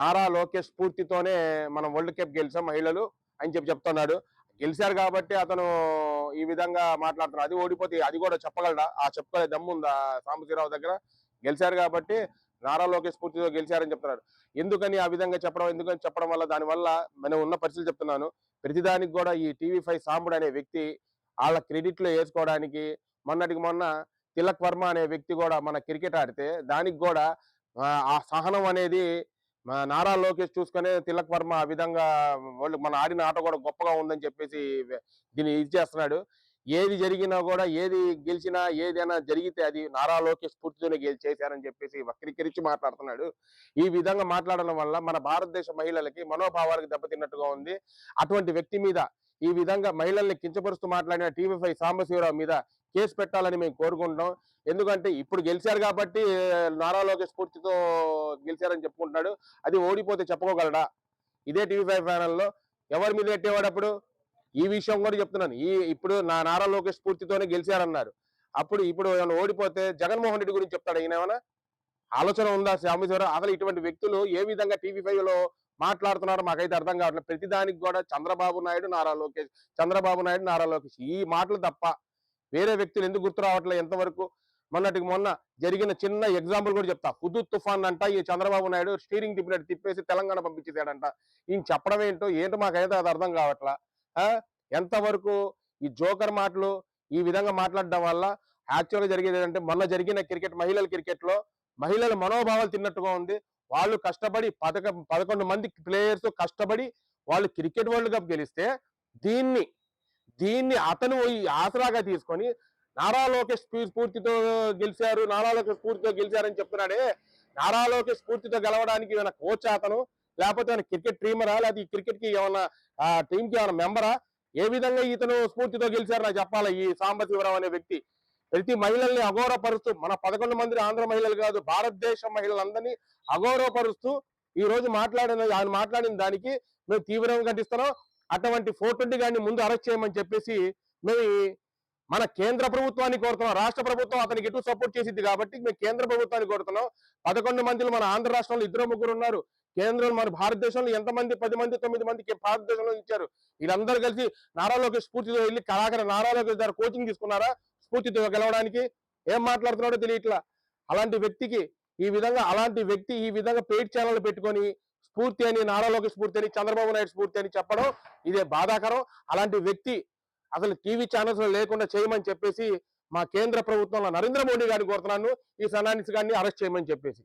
నారా లోకేష్ స్ఫూర్తితోనే మనం world cup గెలిచాం మహిళలు అని చెప్తున్నాడు. గెలిచారు కాబట్టి అతను ఈ విధంగా మాట్లాడుతున్నాడు. అది ఓడిపోతే అది కూడా చెప్పగలడా? ఆ చెప్పుకోలే దమ్ముందా సాంబశివరావు దగ్గర? గెలిచారు కాబట్టి నారా లోకేష్ స్ఫూర్తితో గెలిచారని చెప్తున్నాడు. ఎందుకని ఆ విధంగా చెప్పడం? ఎందుకని చెప్పడం వల్ల దానివల్ల మనం ఉన్న పరిస్థితులు చెప్తున్నాను. ప్రతిదానికి కూడా ఈ టీవీ5 సాంబుడు అనే వ్యక్తి వాళ్ళ క్రెడిట్లో వేసుకోవడానికి మొన్నటికి మొన్న తిలక్ వర్మ అనే వ్యక్తి కూడా మన క్రికెట్ ఆడితే దానికి కూడా ఆ సహనం అనేది నారా లోకేష్ చూసుకునే తిలక్ వర్మ ఆ విధంగా వాళ్ళు మన ఆడిన ఆట కూడా గొప్పగా ఉందని చెప్పేసి దీన్ని ఇది చేస్తున్నాడు. ఏది జరిగినా కూడా ఏది గెలిచినా ఏదైనా జరిగితే అది నారా లోకేష్ స్ఫూర్తితోనే చేశారని చెప్పేసి వక్రీకరించి మాట్లాడుతున్నాడు. ఈ విధంగా మాట్లాడడం వల్ల మన భారతదేశ మహిళలకి మనోభావాలకు దెబ్బతిన్నట్టుగా ఉంది. అటువంటి వ్యక్తి మీద ఈ విధంగా మహిళల్ని కించపరుస్తూ మాట్లాడిన టీవీ5 సాంబశివరావు మీద కేసు పెట్టాలని మేము కోరుకుంటున్నాం. ఎందుకంటే ఇప్పుడు గెలిచారు కాబట్టి నారా లోకేష్ స్ఫూర్తితో గెలిచారని చెప్పుకుంటున్నాడు. అది ఓడిపోతే చెప్పుకోగలడా? ఇదే టీవీ5 ఛానల్లో ఎవరి మీద పెట్టేవాడు అప్పుడు? ఈ విషయం కూడా చెప్తున్నాను. ఇప్పుడు నారా లోకేష్ స్ఫూర్తితోనే గెలిచారన్నారు. ఇప్పుడు ఏమైనా ఓడిపోతే జగన్మోహన్ రెడ్డి గురించి చెప్తాడు. ఈయన ఏమైనా ఆలోచన ఉందా సాంబశివరావు? అసలు ఇటువంటి వ్యక్తులు ఏ విధంగా టీవీ5లో మాట్లాడుతున్నారో మాకైతే అర్థం కావట్లేదు. ప్రతిదానికి కూడా చంద్రబాబు నాయుడు నారా లోకేష్ ఈ మాటలు తప్ప వేరే వ్యక్తులు ఎందుకు గుర్తు రావట్లేదు ఎంతవరకు? మొన్నటికి మొన్న జరిగిన చిన్న ఎగ్జాంపుల్ కూడా చెప్తా. హుదూద్ తుఫాన్ అంట ఈ చంద్రబాబు నాయుడు స్టీరింగ్ తిప్పినట్టు తిప్పేసి తెలంగాణ పంపించేసాడంట. ఈయన చెప్పడం ఏంటో మాకైతే అది అర్థం కావట్లా. ఎంతవరకు ఈ జోకర్ మాటలు ఈ విధంగా మాట్లాడడం వల్ల యాక్చువల్గా జరిగేది ఏంటంటే మొన్న జరిగిన మహిళల క్రికెట్లో మహిళల మనోభావాలు తిన్నట్టుగా ఉంది. వాళ్ళు కష్టపడి 11 మంది ప్లేయర్స్ కష్టపడి వాళ్ళు క్రికెట్ వరల్డ్ కప్ గెలిస్తే దీన్ని అతను ఆసరాగా తీసుకొని నారా లోకేష్ స్ఫూర్తితో గెలిచారని చెప్తున్నాడే. నారా లోకేష్ స్ఫూర్తితో గెలవడానికి ఏమైనా కోచ్ అతను, లేకపోతే క్రికెట్ టీమరా, లేకపోతే ఈ క్రికెట్ కి ఏమన్నా టీం కి ఏమైనా మెంబరా? ఏ విధంగా ఇతను స్ఫూర్తితో గెలిచారు నాకు చెప్పాలి. ఈ సాంబశివరావు అనే వ్యక్తి ప్రతి మహిళల్ని అగౌరవపరుస్తూ, మన 11 మంది ఆంధ్ర మహిళలు కాదు భారతదేశ మహిళలందరినీ అగౌరవపరుస్తూ ఈ రోజు ఆయన మాట్లాడిన దానికి మేము తీవ్రంగా ఖండిస్తున్నాం. అటువంటి 420 గారిని ముందు అరెస్ట్ చేయమని చెప్పేసి మేము మన కేంద్ర ప్రభుత్వాన్ని కోరుతున్నాం. రాష్ట్ర ప్రభుత్వం అతనికి ఎటు సపోర్ట్ చేసింది కాబట్టి మేము కేంద్ర ప్రభుత్వాన్ని కోరుతున్నాం. 11 మందిలో మన ఆంధ్ర రాష్ట్రంలో 2-3 ఉన్నారు. కేంద్రంలో మన భారతదేశంలో ఎంతమంది? 10 మంది 9 మందికి భారతదేశంలో ఇచ్చారు. వీళ్ళందరూ కలిసి నారా లోకేష్ స్ఫూర్తితో వెళ్ళి కళాకార నారా లోకేష్ గారు కోచింగ్ తీసుకున్నారా స్ఫూర్తితో గెలవడానికి? ఏం మాట్లాడుతున్నాడో తెలియట్లా. అలాంటి వ్యక్తి ఈ విధంగా పెయిడ్ ఛానల్ పెట్టుకొని స్ఫూర్తి అని, నారా లోకేష్ స్ఫూర్తి అని, చంద్రబాబు నాయుడు స్ఫూర్తి అని చెప్పడం ఇదే బాధాకరం. అలాంటి వ్యక్తి అసలు టీవీ ఛానల్స్ లో లేకుండా చేయమని చెప్పేసి మా కేంద్ర ప్రభుత్వంలో నరేంద్ర మోడీ గారిని కోరుతున్నాను. ఈ సన్నానిస్ గారిని అరెస్ట్ చేయమని చెప్పేసి.